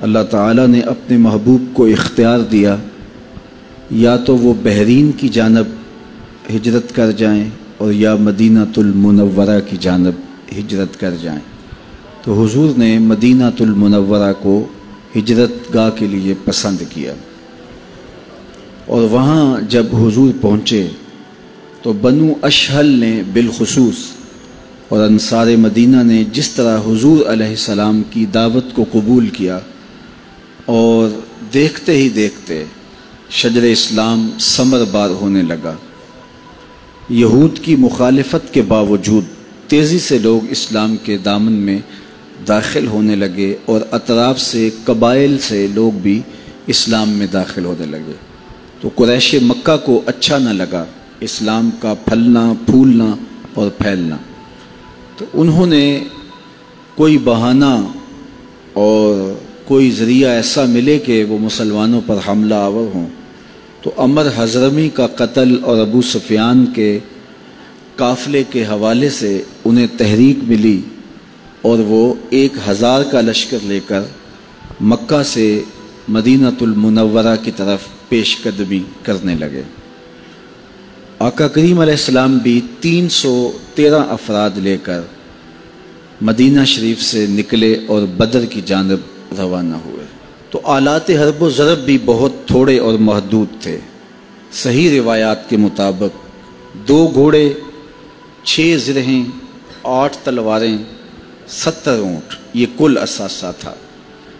اللہ تعالیٰ نے اپنے محبوب کو اختیار دیا یا تو وہ بحرین کی جانب ہجرت کر جائیں اور یا مدینۃ المنورہ کی جانب ہجرت کر جائیں، تو حضور نے مدینۃ المنورہ کو ہجرت گاہ کے لیے پسند کیا۔ اور وہاں جب حضور پہنچے تو بنو اشہل نے بالخصوص اور انصار مدینہ نے جس طرح حضور علیہ السلام کی دعوت کو قبول کیا، اور دیکھتے ہی دیکھتے شجر اسلام ثمر بار ہونے لگا۔ یہود کی مخالفت کے باوجود تیزی سے لوگ اسلام کے دامن میں داخل ہونے لگے، اور اطراف سے قبائل سے لوگ بھی اسلام میں داخل ہونے لگے۔ تو قریش مکہ کو اچھا نہ لگا اسلام کا پھلنا پھولنا اور پھیلنا، تو انہوں نے کوئی بہانہ اور کوئی ذریعہ ایسا ملے کہ وہ مسلمانوں پر حملہ آور ہوں، تو عمر حضرمی کا قتل اور ابو سفیان کے قافلے کے حوالے سے انہیں تحریک ملی، اور وہ 1000 کا لشکر لے کر مکہ سے مدینۃ المنورہ کی طرف پیش قدمی کرنے لگے۔ آقا کریم علیہ السلام بھی 313 افراد لے کر مدینہ شریف سے نکلے اور بدر کی جانب روانہ ہوئے۔ تو آلات حرب و ضرب بھی بہت تھوڑے اور محدود تھے۔ صحیح روایات کے مطابق 2 گھوڑے، 6 زرہیں، 8 تلواریں، 70 اونٹ، یہ کل اثاثہ تھا۔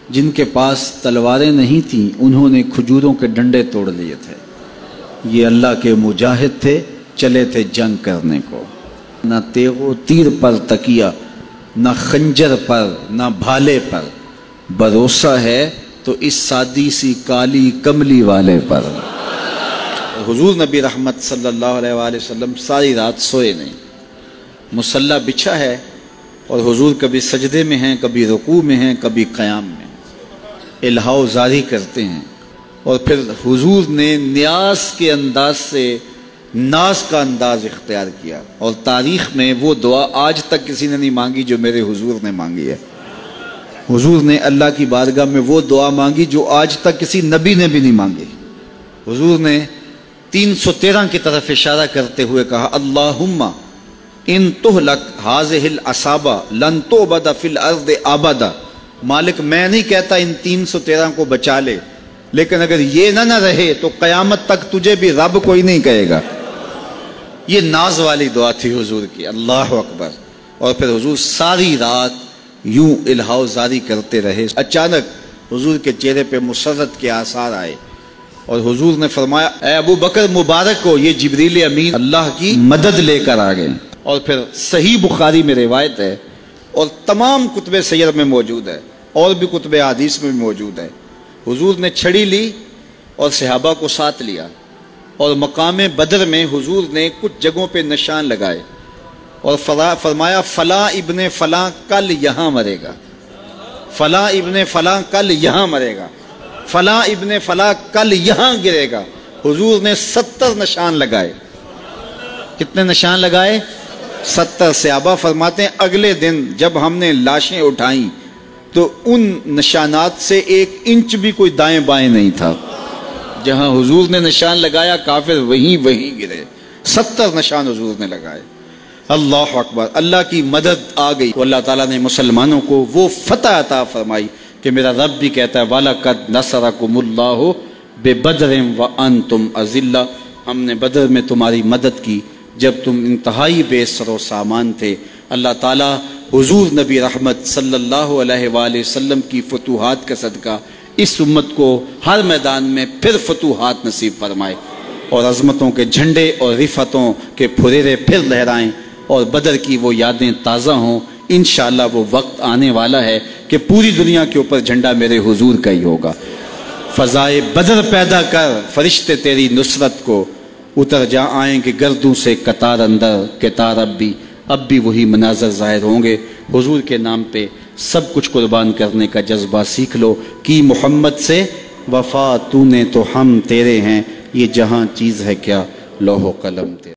جن کے پاس تلواریں نہیں تھیں انہوں نے کھجوروں کے ڈنڈے توڑ لیے تھے۔ یہ اللہ کے مجاہد تھے، چلے تھے جنگ کرنے کو۔ نہ تیغ و تیر پر تکیہ، نہ خنجر پر، نہ بھالے پر، بھروسہ ہے تو اس سادی سی کالی کملی والے پر۔ حضور نبی رحمت صلی اللہ علیہ وآلہ وسلم ساری رات سوئے نہیں، مصلی بچھا ہے، اور حضور کبھی سجدے میں ہیں، کبھی رکوع میں ہیں، کبھی قیام میں، الہاء زاری کرتے ہیں۔ اور پھر حضور نے نیاز کے انداز سے ناز کا انداز اختیار کیا، اور تاریخ میں وہ دعا آج تک کسی نے نہیں مانگی جو میرے حضور نے مانگی ہے۔ حضور نے اللہ کی بارگاہ میں وہ دعا مانگی جو آج تک کسی نبی نے بھی نہیں مانگی۔ حضور نے 313 کی طرف اشارہ کرتے ہوئے کہا، اللہم ان تہلک ہذہ العصابہ لن تعبد فی الارض ابدا۔ مالک میں نہیں کہتا ان 313 کو بچا لے، لیکن اگر یہ نہ رہے تو قیامت تک تجھے بھی رب کوئی نہیں کہے گا۔ یہ ناز والی دعا تھی حضور کی، اللہ اکبر۔ اور پھر حضور ساری رات یوں الہاء زاری کرتے رہے۔ اچانک حضور کے چہرے پہ مسرت کے آثار آئے، اور حضور نے فرمایا، اے ابو بکر مبارک کو، یہ جبریل امین اللہ کی مدد لے کر آ گئے۔ اور پھر صحیح بخاری میں روایت ہے، اور تمام کتب سیر میں موجود ہے، اور بھی کتب حدیث میں موجود ہے، حضور نے چھڑی لی اور صحابہ کو ساتھ لیا، اور مقام بدر میں حضور نے کچھ جگہوں پہ نشان لگائے، اور فرمایا فلاں ابن فلاں کل یہاں مرے گا، فلاں ابن فلاں کل یہاں مرے گا، فلاں ابن فلاں کل یہاں گرے گا۔ حضور نے 70 نشان لگائے۔ کتنے نشان لگائے؟ 70۔ صحابہ فرماتے ہیں اگلے دن جب ہم نے لاشیں اٹھائیں تو ان نشانات سے 1 انچ بھی کوئی دائیں بائیں نہیں تھا۔ جہاں حضور نے نشان لگایا کافر وہیں گرے۔ 70 نشان حضور نے لگائے۔ اللہ اکبر، اللہ کی مدد آ گئی۔ اللہ تعالیٰ نے مسلمانوں کو وہ فتح عطا فرمائی کہ میرا رب بھی کہتا ہے وَلَقَدْ نَصَرَكُمُ اللَّهُ بِبَدْرٍ وَأَنْتُمْ أَذِلَّةٌ۔ ہم نے بدر میں تمہاری مدد کی جب تم انتہائی بے سر و سامان تھے۔ اللہ تعالیٰ حضور نبی رحمت صلی اللہ علیہ وآلہ وسلم کی فتوحات کا صدقہ اس امت کو ہر میدان میں پھر فتوحات نصیب فرمائے، اور عظمتوں کے جھنڈے اور رفتوں کے پھریرے پھر لہرائیں، اور بدر کی وہ یادیں تازہ ہوں۔ انشاءاللہ وہ وقت آنے والا ہے کہ پوری دنیا کے اوپر جھنڈا میرے حضور کا ہی ہوگا۔ فضائے بدر پیدا کر فرشتے تیری نصرت کو، اتر جا آئیں گے گردوں سے قطار اندر، قطار اب بھی وہی مناظر ظاہر ہوں گے۔ حضور کے نام پہ سب کچھ قربان کرنے کا جذبہ سیکھ لو، کی محمد سے وفا تو نے تو ہم تیرے ہیں، یہ جہاں چیز ہے کیا لوح و قلم تیرے۔